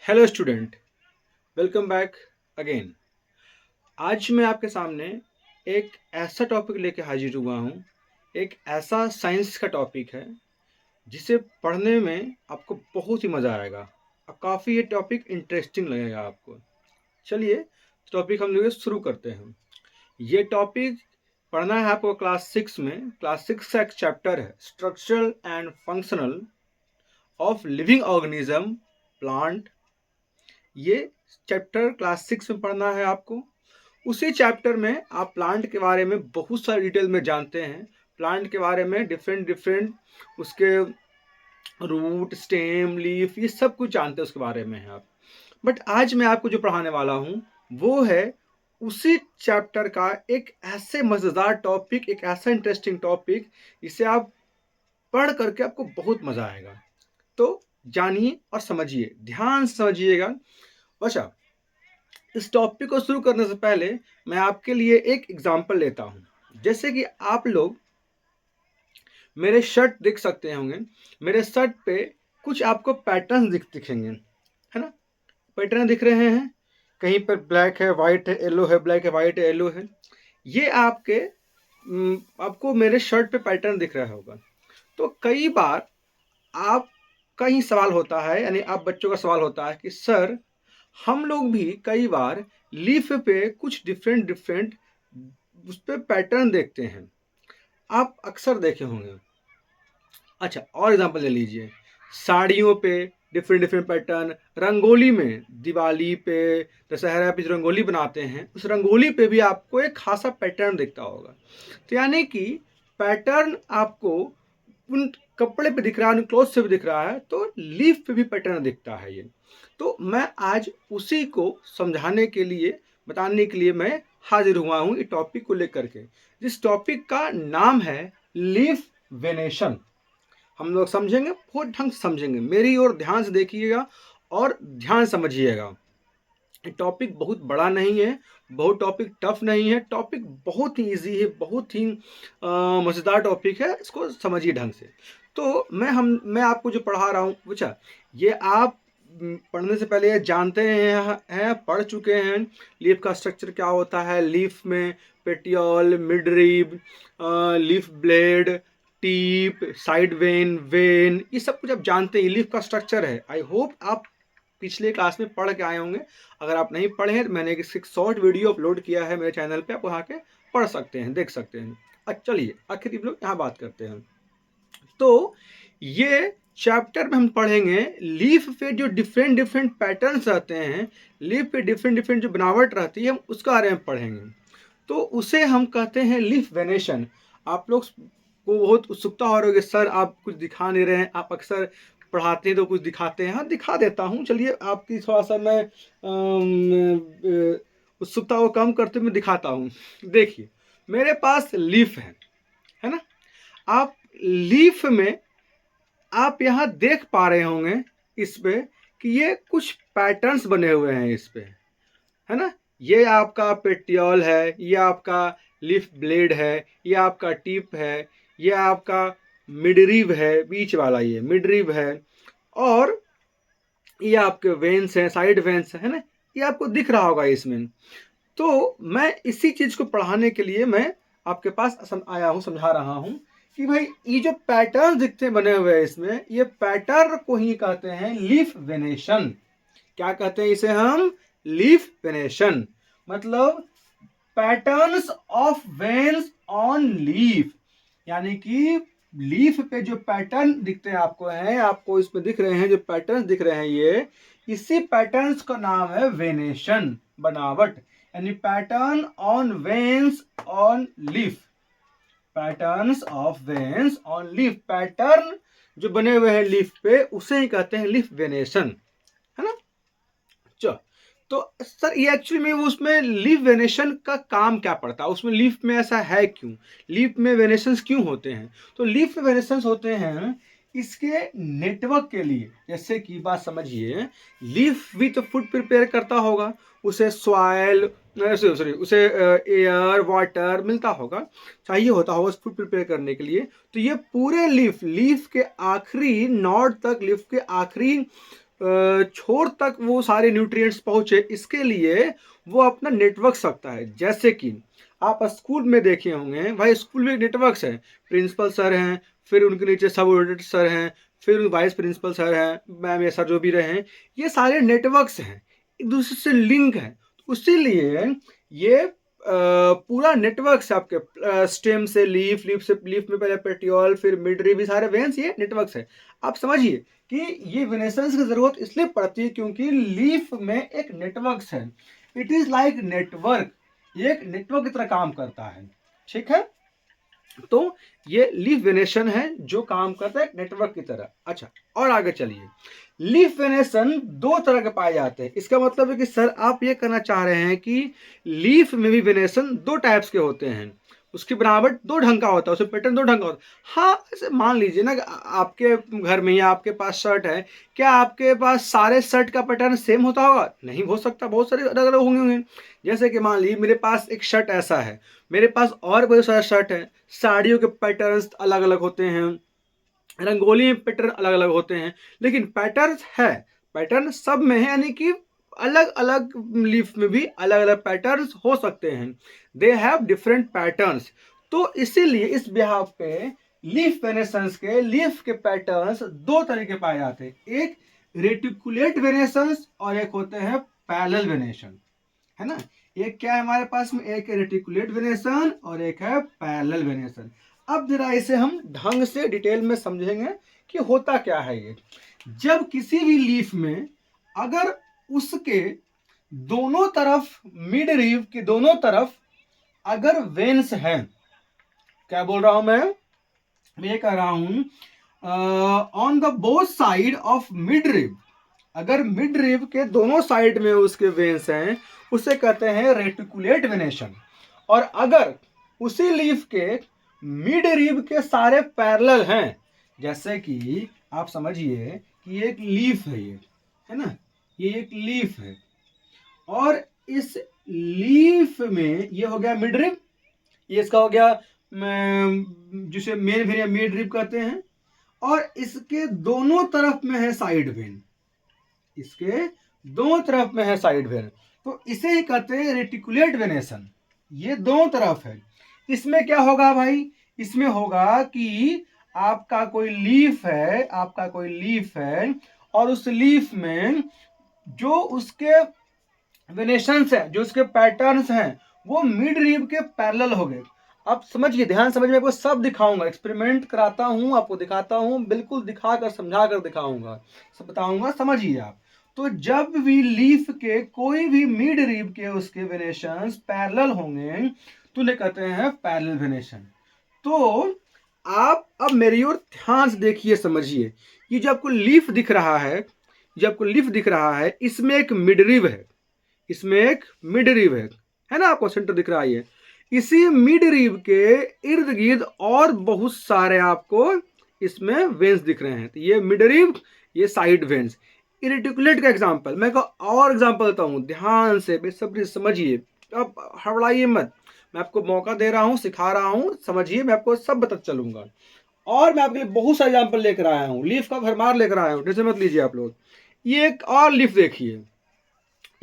Hello student, welcome back again. आज मैं आपके सामने एक ऐसा टॉपिक लेके हाजिर हुआ हूँ। एक ऐसा साइंस का टॉपिक है जिसे पढ़ने में आपको बहुत ही मज़ा आएगा और काफ़ी ये टॉपिक इंटरेस्टिंग लगेगा आपको। चलिए टॉपिक हम लोग शुरू करते हैं। ये टॉपिक पढ़ना है आपको क्लास 6 में। क्लास 6 का एक चैप्टर है structural and functional of living organism plant. ये चैप्टर क्लास 6 में पढ़ना है आपको। उसी चैप्टर में आप प्लांट के बारे में बहुत सारी डिटेल में जानते हैं। प्लांट के बारे में डिफरेंट डिफरेंट उसके रूट, स्टेम, लीफ, ये सब कुछ जानते हैं, उसके बारे में है आप। बट आज मैं आपको जो पढ़ाने वाला हूँ वो है उसी चैप्टर का एक ऐसे मज़ेदार टॉपिक, एक ऐसा इंटरेस्टिंग टॉपिक, इसे आप पढ़ करके आपको बहुत मज़ा आएगा। तो जानिए और समझिए, ध्यान से समझिएगा। अच्छा, इस टॉपिक को शुरू करने से पहले मैं आपके लिए एक एग्जांपल लेता हूं। जैसे कि आप लोग मेरे शर्ट देख सकते होंगे। मेरे शर्ट पे कुछ आपको पैटर्न दिखेंगे, है ना। पैटर्न दिख रहे हैं, कहीं पर ब्लैक है, वाइट है, येलो है, ब्लैक है, वाइट है, येलो है। ये आपको मेरे शर्ट पे पैटर्न दिख रहा होगा। तो कई बार आपका ही सवाल होता है, यानी आप बच्चों का सवाल होता है कि सर, हम लोग भी कई बार लीफ पे कुछ डिफरेंट डिफरेंट उस पर पैटर्न देखते हैं। आप अक्सर देखे होंगे। अच्छा, और एग्जांपल ले लीजिए, साड़ियों पे डिफरेंट डिफरेंट पैटर्न, रंगोली में, दिवाली पे, दशहरा पे जो रंगोली बनाते हैं उस रंगोली पे भी आपको एक खासा पैटर्न दिखता होगा। तो यानी कि पैटर्न आपको उन कपड़े पे दिख रहा है, उन क्लोथ से भी दिख रहा है, तो लीफ पे भी पैटर्न दिखता है ये। तो मैं आज उसी को समझाने के लिए, बताने के लिए मैं हाजिर हुआ हूँ इस टॉपिक को लेकर के, जिस टॉपिक का नाम है लीफ वेनेशन। हम लोग समझेंगे, बहुत ढंग से समझेंगे। मेरी ओर ध्यान से देखिएगा और ध्यान समझिएगा। टॉपिक बहुत बड़ा नहीं है, बहुत टॉपिक टफ नहीं है, टॉपिक बहुत ही इजी है, बहुत ही मज़ेदार टॉपिक है। इसको समझिए ढंग से। तो मैं आपको जो पढ़ा रहा हूँ, अच्छा, ये आप पढ़ने से पहले ये जानते हैं, पढ़ चुके हैं लीफ का स्ट्रक्चर क्या होता है। लीफ में petiole, midrib, leaf blade, tip, side when, when, ये सब कुछ आप जानते हैं। लीफ का स्ट्रक्चर है। आई होप आप पिछले क्लास में पढ़ के आए होंगे। अगर आप नहीं पढ़े हैं तो मैंने एक शॉर्ट वीडियो अपलोड किया है मेरे चैनल पे, आप वहाँ के पढ़ सकते हैं, देख सकते हैं। अच्छा, चलिए आखिर हम लोग यहाँ बात करते हैं। तो ये चैप्टर में हम पढ़ेंगे लीफ पे जो डिफरेंट डिफरेंट पैटर्न्स रहते हैं, लीफ पे डिफरेंट डिफरेंट जो बनावट रहती है, हम उसके बारे में पढ़ेंगे। तो उसे हम कहते हैं लीफ वेनेशन। आप लोग को बहुत उत्सुकता हो रही है, सर आप कुछ दिखा नहीं रहे हैं, आप अक्सर पढ़ाते हैं तो कुछ दिखाते हैं। हाँ, दिखा देता हूँ। चलिए आपकी थोड़ा सा मैं उत्सुकता को कम करते हुए दिखाता हूँ। देखिए, मेरे पास लीफ है ना। आप लीफ में आप यहाँ देख पा रहे होंगे इस पे कि ये कुछ पैटर्न्स बने हुए हैं इस पे, है ना। ये आपका पेटियोल है, ये आपका लीफ ब्लेड है, ये आपका टिप है, ये आपका मिडरिब है, बीच वाला ये मिडरिब है, और ये आपके वेन्स हैं, साइड वेन्स है ना। ये आपको दिख रहा होगा इसमें। तो मैं इसी चीज को पढ़ाने के लिए मैं आपके पास आया हूँ, समझा रहा हूँ कि भाई ये जो पैटर्न दिखते बने हुए हैं इसमें, ये पैटर्न को ही कहते हैं लीफ वेनेशन। क्या कहते हैं इसे हम? Leaf venation. मतलब patterns of veins on leaf, यानी कि लीफ पे जो पैटर्न दिखते हैं आपको इसमें दिख रहे हैं, जो पैटर्न दिख रहे हैं, ये इसी पैटर्न्स का नाम है वेनेशन, बनावट, यानी pattern on veins on leaf. Patterns of veins on leaf, pattern जो बने हुए हैं लीफ पे, उसे ही कहते हैं लीफ वेनेशन, है ना। चलो, तो सर ये एक्चुअली में उसमें लीफ वेनेशन का काम क्या पड़ता है, उसमें लीफ में ऐसा है क्यों, लीफ में वेनेशंस क्यों होते हैं? तो लीफ में वेनेशंस होते हैं इसके नेटवर्क के लिए। जैसे कि बात समझिए, लीफ भी तो फूड प्रिपेयर करता होगा, उसे सॉइल, सॉरी, उसे एयर, वाटर मिलता होगा, चाहिए होता होगा फूड प्रिपेयर करने के लिए। तो ये पूरे लीफ के आखिरी नॉड तक, लीफ के आखिरी छोर तक वो सारे न्यूट्रिएंट्स पहुँचे, इसके लिए वो अपना नेटवर्क रखता है। जैसे कि आप स्कूल में देखे होंगे भाई, स्कूल में एक नेटवर्क्स है, प्रिंसिपल सर हैं, फिर उनके नीचे सबऑर्डिनेट सर हैं, फिर वाइस प्रिंसिपल सर हैं, मैम या सर जो भी रहे हैं, ये सारे नेटवर्क्स हैं, एक दूसरे से लिंक है। इसीलिए ये पूरा नेटवर्क से आपके स्टेम से लीफ, लीफ से लीफ में पहले पेटियोल, फिर मिड रिब, ये सारे वेन्स, ये नेटवर्क्स है। आप समझिए कि ये वेनेसेंस की जरूरत इसलिए पड़ती है क्योंकि लीफ में एक नेटवर्क्स है। इट इज लाइक नेटवर्क, ये एक नेटवर्क की तरह काम करता है। ठीक है, तो ये लीफ वेनेशन है जो काम करता है नेटवर्क की तरह। अच्छा, और आगे चलिए। लीफ वेनेशन दो तरह के पाए जाते हैं। इसका मतलब है कि सर आप ये कहना चाह रहे हैं कि लीफ में भी वेनेशन दो टाइप्स के होते हैं, उसकी बनावट दो ढंग का होता है, उसमें पैटर्न दो ढंग का होता है। हाँ, ऐसे मान लीजिए ना, आपके घर में या आपके पास शर्ट है, क्या आपके पास सारे शर्ट का पैटर्न सेम होता होगा? नहीं हो सकता, बहुत सारे अलग अलग होंगे। जैसे कि मान लीजिए मेरे पास एक शर्ट ऐसा है, मेरे पास और बहुत सारे शर्ट हैं, साड़ियों के पैटर्न्स अलग अलग होते हैं, रंगोली में पैटर्न अलग अलग होते हैं, लेकिन पैटर्न है, पैटर्न सब में है, यानी कि अलग अलग लीफ में भी अलग अलग पैटर्न्स हो सकते हैं। They have different patterns. तो इसीलिए इस बिहाफ पे लीफ वेनेशंस के लीफ के पैटर्न्स दो तरीके पाए जाते हैं, एक रेटिकुलेट वेनेशंस और एक होते हैं पैरेलल वेनेशन, है ना। एक क्या है हमारे पास में, एक रेटिकुलेट वेनेशन और एक है पैरेलल वेनेशन। अब जरा इसे हम ढंग से डिटेल में समझेंगे कि होता क्या है ये। जब किसी भी लीफ में अगर उसके दोनों तरफ, मिड रीव के दोनों तरफ अगर वेन्स हैं, क्या बोल रहा हूं मैं ये कह रहा हूं on the both side of mid rib, अगर मिड रिब के दोनों साइड में उसके वेन्स हैं, उसे कहते हैं रेटिकुलेट वेनेशन। और अगर उसी लीफ के मिड रिब के सारे पैरेलल हैं, जैसे कि आप समझिए कि ये एक लीफ है, ये है ना, ये एक लीफ है, और इस लीफ में ये हो गया मिड रिब, ये इसका हो गया जिसे मेन वेन या मिड रिब कहते हैं, और इसके दोनों तरफ में है साइड वेन, इसके दोनों तरफ में है साइड वेन, तो इसे ही कहते हैं रेटिकुलेट वेनेशन। ये दोनों तरफ है। इसमें क्या होगा भाई, इसमें होगा कि आपका कोई लीफ है, आपका कोई लीफ है, और उस लीफ में जो उसके वेनेशंस है, जो उसके पैटर्न्स हैं, वो मिड रिब के पैरेलल हो गए। अब समझिए, ध्यान समझिए, आपको सब दिखाऊंगा, एक्सपेरिमेंट कराता हूं, आपको दिखाता हूं, बिल्कुल दिखाकर समझाकर दिखाऊंगा, सब बताऊंगा, समझिए आप। तो जब भी लीफ के कोई भी मिड रिब के उसके वेनेशंस पैरेलल होंगे तो उन्हें कहते हैं पैरेलल वेनेशन। तो आप अब मेरी ओर ध्यान से देखिए, समझिए, ये जो आपको लीफ दिख रहा है, जो आपको लीफ दिख रहा है, इसमें एक मिड रिब है, इसमें एक मिड रिब है ना, आपको सेंटर दिख रहा है। ये इसी मिड रिब के इर्द गिर्द और बहुत सारे आपको इसमें वेन्स दिख रहे हैं। तो ये मिड रिब, ये साइड वेन्स। रेटिकुलेट का एग्जांपल मैं और एग्जांपल देता हूँ, ध्यान से बेसब्री समझिए, अब हड़बड़ाइए मत, मैं आपको मौका दे रहा हूँ, सिखा रहा हूँ, समझिए, मैं आपको सब बता चलूंगा। और मैं आपके लिए बहुत सारे एग्जाम्पल लेकर आया हूँ, लीफ का भरमार लेकर आया हूँ, टेंशन मत लीजिए आप लोग। ये एक और लीफ देखिए,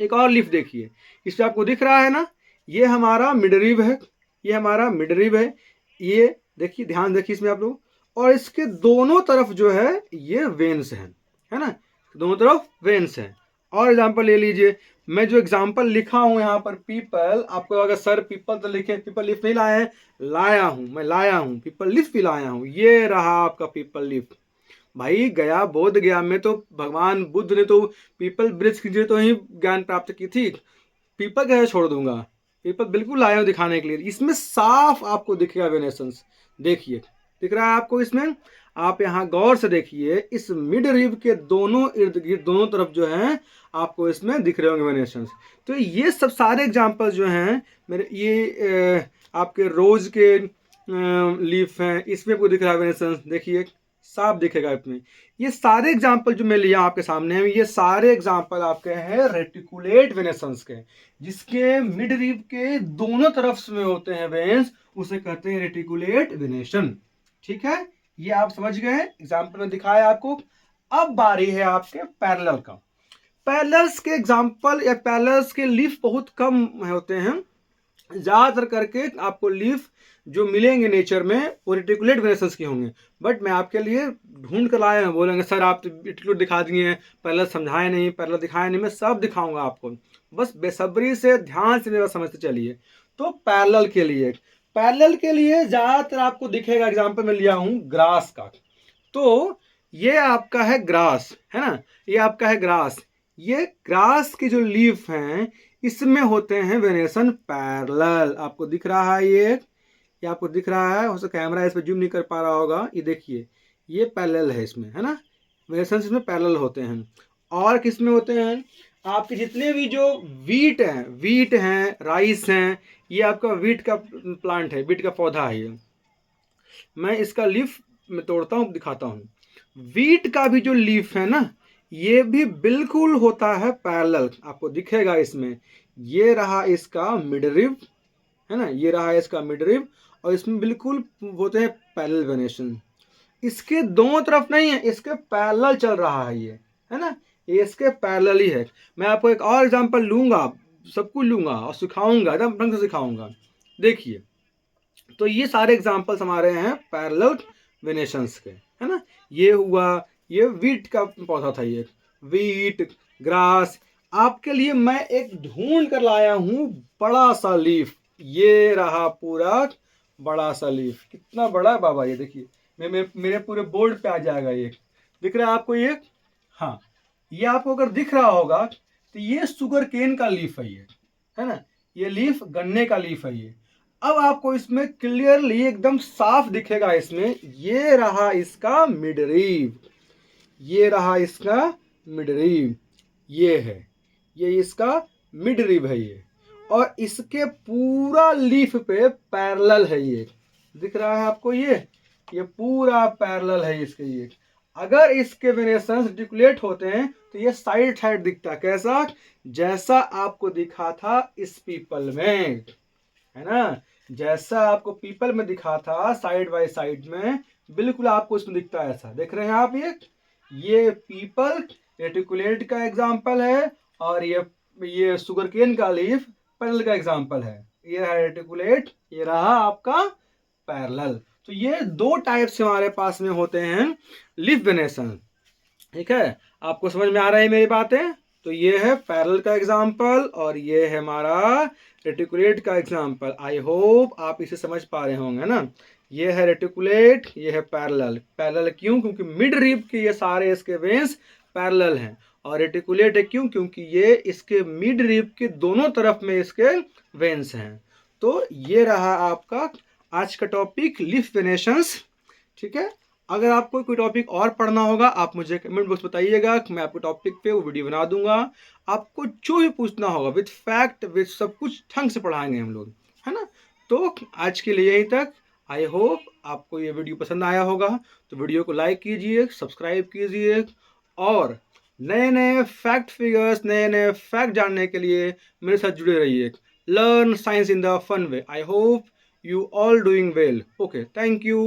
एक और लीफ देखिए, इससे आपको दिख रहा है ना, ये हमारा मिड रिब है, ये हमारा मिड रिब है, ये देखिए, ध्यान देखिए इसमें आप लोग, और इसके दोनों तरफ जो है ये वेन्स हैं, है ना, दोनों तरफ वेन्स हैं। और एग्जांपल ले लीजिए, मैं जो एग्जांपल लिखा हूं यहाँ पर पीपल, आपको अगर सर पीपल तो लिखे, पीपल लीफ नहीं लाए हैं, लाया हूं, मैं लाया हूं, पीपल लीफ भी लाया हूं, ये रहा आपका पीपल लीफ। भाई गया, बोध गया में तो भगवान बुद्ध ने तो पीपल वृक्ष की तो ही ज्ञान प्राप्त की थी, पीपल कैसे छोड़ दूंगा, पीपल बिल्कुल लाया हूं दिखाने के लिए। इसमें साफ आपको दिखेगा वेनेशंस, देखिए दिख रहा है आपको इसमें, आप यहाँ गौर से देखिए, इस मिड रिब के दोनों इर्द गिर्द दोनों तरफ जो है आपको इसमें दिख रहे होंगे वेनेशंस। तो ये सब सारे एग्जाम्पल जो हैं मेरे, ये आपके रोज के लीफ हैं, इसमें आपको दिख रहा है वेनेशंस, देखिए साफ दिखेगा इसमें। ये सारे एग्जाम्पल जो मैं लिया आपके सामने हैं, ये सारे एग्जाम्पल आपके हैं रेटिकुलेट वेनेशंस के, जिसके मिड रिब के दोनों तरफ में होते हैं वेन्स, उसे कहते हैं रेटिकुलेट वेनेशन। ठीक है, ये आप समझ गए, एग्जाम्पल में दिखाया आपको। अब बारी है आपके पैरेलल का। पैरेलल्स के एग्जांपल या पैरेलल्स के लीफ बहुत कम होते हैं। ज़्यादातर करके आपको लीफ जो मिलेंगे नेचर में वो रेटिकुलेट वेनेसन्स के होंगे। बट मैं आपके लिए ढूंढ कर लाया हूँ। बोलेंगे सर आप तो रेटिकुलेट दिखा दिए, पैरेलल समझाए नहीं, पैरेलल दिखाए नहीं। मैं सब दिखाऊंगा आपको, बस बेसब्री से ध्यान से मेरा समझते चलिए। तो पैरेलल के लिए ज़्यादातर आपको दिखेगा, एग्जाम्पल मैं लिया हूँ ग्रास का। तो ये आपका है ग्रास, है ना, ये आपका है ग्रास। ये ग्रास के जो लीफ हैं इसमें होते हैं वेनेसन पैरेलल। आपको दिख रहा है ये आपको दिख रहा है, हो सकता कैमरा इस पर जूम नहीं कर पा रहा होगा। ये देखिए ये पैरेलल है इसमें, है ना, वेनेसन इसमें पैरेलल होते हैं। और किस में होते हैं, आपके जितने भी जो वीट हैं, राइस हैं, ये आपका वीट का प्लांट है, वीट का पौधा है ये। मैं इसका लीफ में तोड़ता हूँ, दिखाता हूँ। वीट का भी जो लीफ है ना, ये भी बिल्कुल होता है पैरेलल। आपको दिखेगा इसमें, ये रहा इसका मिडरिब, है ना, ये रहा इसका मिडरिब, और इसमें बिल्कुल होते हैं पैरेलल वेनेशन। इसके दोनों तरफ नहीं है, इसके पैरेलल चल रहा है ये, है ना, ये इसके पैरेलल ही है। मैं आपको एक और एग्जांपल लूंगा, सब कुछ लूंगा और सिखाऊंगा, एकदम ढंग से सिखाऊंगा। देखिए, तो ये सारे एग्जांपल्स हमारे हैं पैरेलल वेनेशंस के, है ना। ये हुआ, ये वीट का पौधा था, ये वीट ग्रास। आपके लिए मैं एक ढूंढ कर लाया हूं बड़ा सा लीफ। ये रहा पूरा बड़ा सा लीफ, कितना बड़ा है बाबा, ये देखिए मेरे पूरे बोर्ड पे आ जाएगा। ये दिख रहा है आपको ये, हाँ, ये आपको अगर दिख रहा होगा तो ये शुगर केन का लीफ है ये, है ना, ये लीफ गन्ने का लीफ है ये। अब आपको इसमें क्लियरली एकदम साफ दिखेगा, इसमें ये रहा इसका मिडरिब, ये रहा इसका मिडरिब, ये है, ये इसका मिडरिब है ये। और इसके पूरा लीफ पे पैरेलल है ये, दिख रहा है आपको ये पूरा पैरेलल है इसके ये। अगर इसके वेनेशंस रेटिकुलेट होते हैं तो ये साइड साइड दिखता, कैसा, जैसा आपको दिखा था इस पीपल में, है ना, जैसा आपको पीपल में दिखा था साइड बाय साइड में, बिल्कुल आपको इसमें दिखता है ऐसा। देख रहे हैं आप, ये पीपल रेटिकुलेट का एग्जांपल है, और ये शुगर केन का लीफ पैरेलल का एग्जांपल है। ये रहा रेटिकुलेट, ये रहा आपका पैरेलल। तो ये दो टाइप्स हमारे पास में होते हैं लीफ वेनेशन, ठीक है। आपको समझ में आ रही है मेरी बातें। तो ये है पैरेलल का एग्जांपल और ये है हमारा रेटिकुलेट का एग्जांपल। आई होप आप इसे समझ पा रहे होंगे ना। ये है रेटिकुलेट, ये है पैरेलल। पैरेलल क्यों, क्योंकि मिड रिब के ये सारे इसके वेन्स पैरेलल हैं। और रेटिकुलेट है क्यों, क्योंकि ये इसके मिड रिब के दोनों तरफ में इसके वेन्स हैं। तो ये रहा आपका आज का टॉपिक लीफ वेनेशंस, ठीक है। अगर आपको कोई टॉपिक और पढ़ना होगा आप मुझे कमेंट बॉक्स बताइएगा, मैं आपको टॉपिक पे वो वीडियो बना दूंगा। आपको जो भी पूछना होगा विद फैक्ट विद सब कुछ ढंग से पढ़ाएंगे हम लोग, है ना। तो आज के लिए यहीं तक। आई होप आपको ये वीडियो पसंद आया होगा। तो वीडियो को लाइक कीजिए, सब्सक्राइब कीजिए, और नए नए फैक्ट फिगर्स, नए नए फैक्ट जानने के लिए मेरे साथ जुड़े रहिए। Learn science in the fun way. I hope you all doing well. Okay, thank you.